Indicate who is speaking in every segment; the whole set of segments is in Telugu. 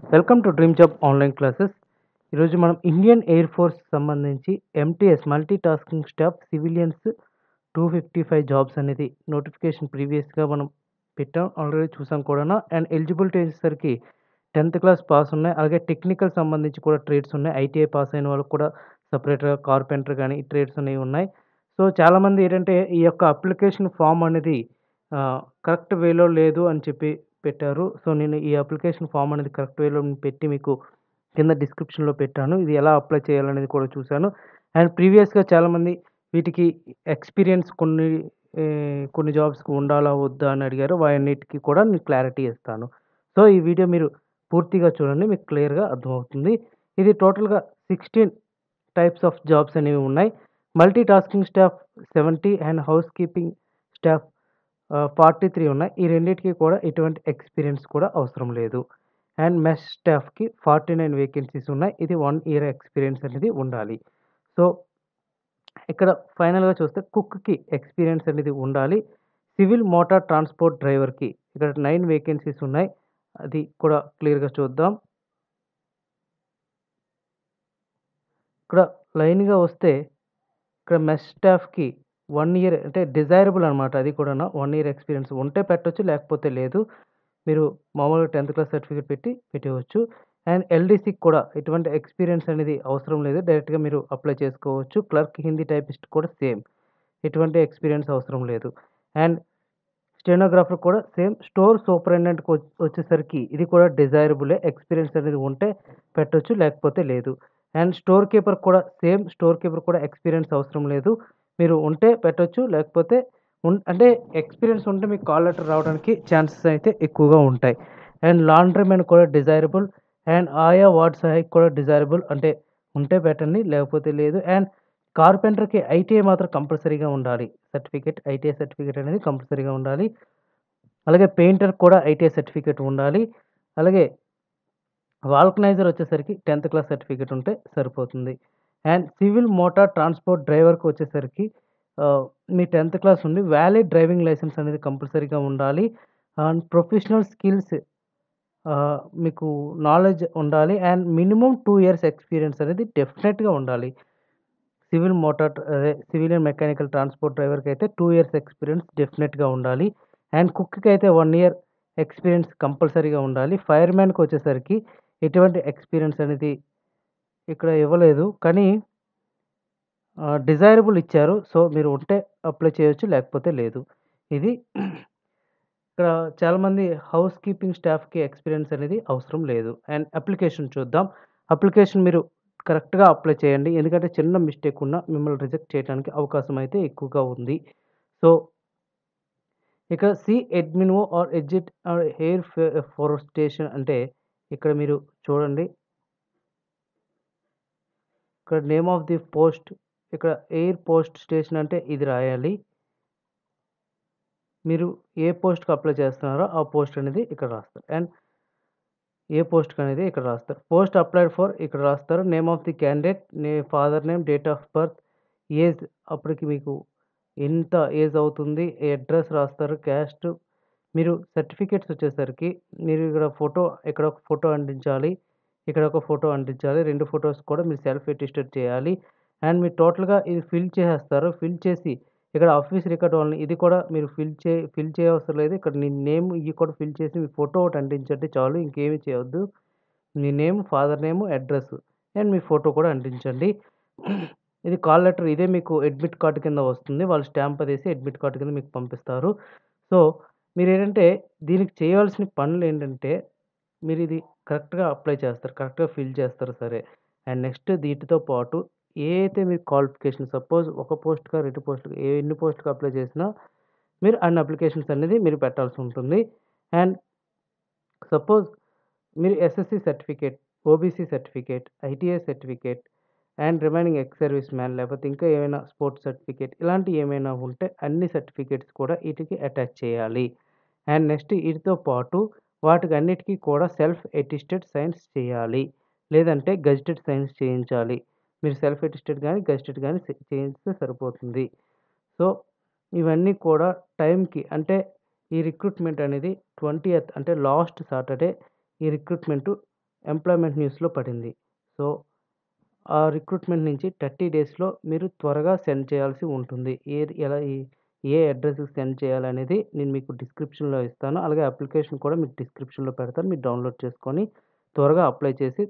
Speaker 1: Welcome to dream job online classes. ఈరోజు మనం ఇండియన్ ఎయిర్ ఫోర్స్ సంబంధించి MTS multi tasking staff civilians 255 jobs అనేది నోటిఫికేషన్ ప్రీవియస్‌గా మనం పెట్టాం. ఆల్రెడీ చూసాం కూడాను. అండ్ ఎలిజిబిలిటీ వచ్చేసరికి 10థ్ క్లాస్ పాస్ ఉన్నాయి. అలాగే టెక్నికల్ సంబంధించి కూడా ట్రేడ్స్ ఉన్నాయి. ఐటీఐ పాస్ అయిన వాళ్ళకి కూడా సెపరేట్‌గా కార్పెంటర్ గాని, ఈ ట్రేడ్స్ అనేవి ఉన్నాయి. సో, చాలామంది ఏంటంటే ఈ యొక్క అప్లికేషన్ ఫార్మ్ అనేది కరెక్ట్ వేలో లేదు అని చెప్పి పెట్టారు. సో, నేను ఈ అప్లికేషన్ ఫార్మ్ అనేది కరెక్ట్ వేలో పెట్టి మీకు కింద డిస్క్రిప్షన్‌లో పెట్టాను. ఇది ఎలా అప్లై చేయాలనేది కూడా చూసాను. అండ్ ప్రీవియస్‌గా చాలామంది వీటికి ఎక్స్‌పీరియన్స్ కొన్ని జాబ్స్‌కి ఉండాలా? వద్దా? అని అడిగారు. వాయన్నిటికి కూడా నేను క్లారిటీ ఇస్తాను. సో, ఈ వీడియో మీరు పూర్తిగా చూడండి. మీకు క్లియర్‌గా అర్థమవుతుంది. ఇది టోటల్‌గా 16 టైప్స్ ఆఫ్ జాబ్స్ అనేవి ఉన్నాయి. Multi tasking staff 70 and house keeping staff 43 ఉన్నాయి. ఈ రెండిటికి కూడా ఎటువంటి ఎక్స్‌పీరియన్స్ కూడా అవసరం లేదు. అండ్ మెస్ స్టాఫ్‌కి 49 వేకెన్సీస్ ఉన్నాయి. ఇది 1 ఇయర్ ఎక్స్‌పీరియన్స్ అనేది ఉండాలి. సో, ఇక్కడ ఫైనల్‌గా చూస్తే కుక్‌కి ఎక్స్‌పీరియన్స్ అనేది ఉండాలి. సివిల్ మోటార్ ట్రాన్స్‌పోర్ట్ డ్రైవర్‌కి ఇక్కడ 9 వేకెన్సీస్ ఉన్నాయి. అది కూడా క్లియర్‌గా చూద్దాం. ఇక్కడ లైన్‌గా వస్తే ఇక్కడ మెస్ స్టాఫ్‌కి 1 ఇయర్ అంటే డిజైరబుల్ అనమాట అది కూడాను. 1 ఇయర్ ఎక్స్‌పీరియన్స్ ఉంటే పెట్టొచ్చు. లేకపోతే లేదు. మీరు మామూలుగా 10థ్ క్లాస్ సర్టిఫికేట్ పెట్టి పెట్టేయవచ్చు. అండ్ ఎల్‌డీసీకి కూడా ఎటువంటి ఎక్స్‌పీరియన్స్ అనేది అవసరం లేదు. డైరెక్ట్‌గా మీరు అప్లై చేసుకోవచ్చు. క్లర్క్, హిందీ టైపిస్ట్ కూడా సేమ్. ఎటువంటి ఎక్స్‌పీరియన్స్ అవసరం లేదు. అండ్ స్టెనోగ్రాఫర్ కూడా సేమ్. స్టోర్ సూపరింటెండెంట్‌కి వచ్చేసరికి ఇది కూడా డిజైరబులే. ఎక్స్‌పీరియన్స్ అనేది ఉంటే పెట్టొచ్చు. లేకపోతే లేదు. అండ్ స్టోర్ కీపర్ కూడా సేమ్. స్టోర్ కీపర్ కూడా ఎక్స్‌పీరియన్స్ అవసరం లేదు. మీరు ఉంటే పెట్టొచ్చు. లేకపోతే అంటే ఎక్స్‌పీరియన్స్ ఉంటే మీకు కాల్ లెటర్ రావడానికి ఛాన్సెస్ అయితే ఎక్కువగా ఉంటాయి. అండ్ లాండ్రీమెన్ కూడా డిజైరబుల్. అండ్ ఆయా వార్డ్ సహాయక్ కూడా డిజైరబుల్. అంటే ఉంటే పెట్టండి. లేకపోతే లేదు. అండ్ కార్పెంటర్‌కి ఐటీఐ మాత్రం కంపల్సరీగా ఉండాలి. సర్టిఫికేట్ ఐటీఐ సర్టిఫికేట్ అనేది కంపల్సరీగా ఉండాలి. అలాగే పెయింటర్ కూడా ఐటీఐ సర్టిఫికేట్ ఉండాలి. అలాగే వాల్కనైజర్ వచ్చేసరికి 10థ్ క్లాస్ సర్టిఫికేట్ ఉంటే సరిపోతుంది. అండ్ సివిల్ మోటార్ ట్రాన్స్‌పోర్ట్ డ్రైవర్‌కి వచ్చేసరికి మీ 10థ్ క్లాస్ ఉండి వాలిడ్ డ్రైవింగ్ లైసెన్స్ అనేది కంపల్సరీగా ఉండాలి. అండ్ ప్రొఫెషనల్ స్కిల్స్ మీకు నాలెడ్జ్ ఉండాలి. అండ్ మినిమమ్ 2 ఇయర్స్ ఎక్స్‌పీరియన్స్ అనేది డెఫినెట్‌గా ఉండాలి. సివిలియన్ మెకానికల్ ట్రాన్స్‌పోర్ట్ డ్రైవర్‌కైతే 2 ఇయర్స్ ఎక్స్‌పీరియన్స్ డెఫినెట్‌గా ఉండాలి. అండ్ కుక్‌కైతే 1 ఇయర్ ఎక్స్‌పీరియన్స్ కంపల్సరీగా ఉండాలి. ఫైర్‌మ్యాన్‌కొచ్చేసరికి ఎటువంటి ఎక్స్‌పీరియన్స్ అనేది ఇక్కడ ఇవ్వలేదు. కానీ డిజైరబుల్ ఇచ్చారు. సో, మీరు ఉంటే అప్లై చేయొచ్చు. లేకపోతే లేదు. ఇది ఇక్కడ చాలామంది హౌస్ కీపింగ్ స్టాఫ్‌కి ఎక్స్‌పీరియన్స్ అనేది అవసరం లేదు. అండ్ అప్లికేషన్ చూద్దాం. అప్లికేషన్ మీరు కరెక్ట్‌గా అప్లై చేయండి. ఎందుకంటే చిన్న మిస్టేక్ ఉన్నా మిమ్మల్ని రిజెక్ట్ చేయడానికి అవకాశం అయితే ఎక్కువగా ఉంది. సో, ఇక్కడ అడ్మిన్‌ఓ ఆర్ ఎగ్జిట్ ఆర్ ఫోరెస్టేషన్ అంటే ఇక్కడ మీరు చూడండి. ఇక్కడ నేమ్ ఆఫ్ ది పోస్ట్ ఇక్కడ ఎయిర్ పోస్ట్ స్టేషన్ అంటే ఇది రాయాలి. మీరు ఏ పోస్ట్‌కి అప్లై చేస్తున్నారో ఆ పోస్ట్ అనేది ఇక్కడ రాస్తారు. అండ్ ఏ పోస్ట్‌కనేది ఇక్కడ రాస్తారు. పోస్ట్ అప్లైడ్ ఫర్ ఇక్కడ రాస్తారు. Name of the candidate, father name, date of birth, age అప్పటికి మీకు ఎంత ఏజ్ అవుతుంది, అడ్రెస్ రాస్తారు, క్యాస్ట్. మీరు సర్టిఫికేట్స్ వచ్చేసరికి మీరు ఇక్కడ ఒక ఫోటో అంటించాలి. ఇక్కడ ఒక ఫోటో అంటించాలి. 2 ఫోటోస్ కూడా మీరు సెల్ఫ్ అటెస్టెడ్ చేయాలి. అండ్ మీరు టోటల్‌గా ఇది ఫిల్ చేసేస్తారు. ఫిల్ చేసి ఇక్కడ ఆఫీస్ రికార్డ్ ఓన్లీ ఇది కూడా మీరు ఫిల్ చేయవసరం లేదు. ఇక్కడ మీ నేమ్ ఇయి కూడా ఫిల్ చేసి మీ ఫోటో ఒకటి అంటించండి చాలు. ఇంకేమి చేయొద్దు. మీ name, father name, address and మీ ఫోటో కూడా అంటించండి. ఇది కాల్ లెటర్ ఇదే మీకు అడ్మిట్ కార్డ్ కింద వస్తుంది. వాళ్ళు స్టాంప్ అదేసి అడ్మిట్ కార్డ్ కింద మీకు పంపిస్తారు. సో, మీరేంటంటే దీనికి చేయవలసిన పనులేంటంటే మీరిది కరెక్ట్‌గా అప్లై చేస్తారు. కరెక్ట్‌గా ఫిల్ చేస్తారు సరే. అండ్ నెక్స్ట్ వీటితో పాటు ఏ అయితే మీరు క్వాలిఫికేషన్ సపోజ్ ఒక పోస్ట్‌కా, 2 పోస్ట్‌లకి ఎన్ని పోస్ట్‌కి అప్లై చేసినా మీరు అన్ని అప్లికేషన్స్ అనేది మీరు పెట్టాల్సి ఉంటుంది. అండ్ సపోజ్ మీరు SSC certificate, OBC certificate, ITI certificate and remaining ex service man లేకపోతే ఇంకా ఏమైనా స్పోర్ట్స్ సర్టిఫికేట్ ఇలాంటివి ఏమైనా ఉంటే అన్ని సర్టిఫికేట్స్ కూడా ఈటికి అటాచ్ చేయాలి. అండ్ నెక్స్ట్ ఈటితో పాటు వాటికి అన్నిటికి కూడా సెల్ఫ్ అటెస్టెడ్ సైన్స్ చేయాలి. లేదంటే గెజిటెడ్ సైన్స్ చేయించాలి. మీరు సెల్ఫ్ అటెస్టెడ్ గాని, గెజిటెడ్ గాని చేయిస్తే సరిపోతుంది. సో, ఇవన్నీ కూడా టైంకి అంటే ఈ రిక్రూట్‌మెంట్ అనేది 20థ్ అంటే లాస్ట్ సాటర్‌డే ఈ రిక్రూట్‌మెంటు ఎంప్లాయ్‌మెంట్ న్యూస్‌లో పడింది. సో, ఆ రిక్రూట్‌మెంట్ నుంచి 30 డేస్‌లో మీరు త్వరగా సెండ్ చేయాల్సి ఉంటుంది. ఏది ఎలా ఏ అడ్రెస్‌కి సెండ్ చేయాలనేది నేను మీకు డిస్క్రిప్షన్‌లో ఇస్తాను. అలాగే అప్లికేషన్ కూడా మీకు డిస్క్రిప్షన్‌లో పెడతాను. మీరు డౌన్‌లోడ్ చేసుకొని త్వరగా అప్లై చేసి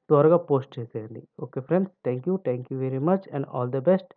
Speaker 1: త్వరగా పోస్ట్ చేసేయండి. Okay friends. Thank you very much and all the best.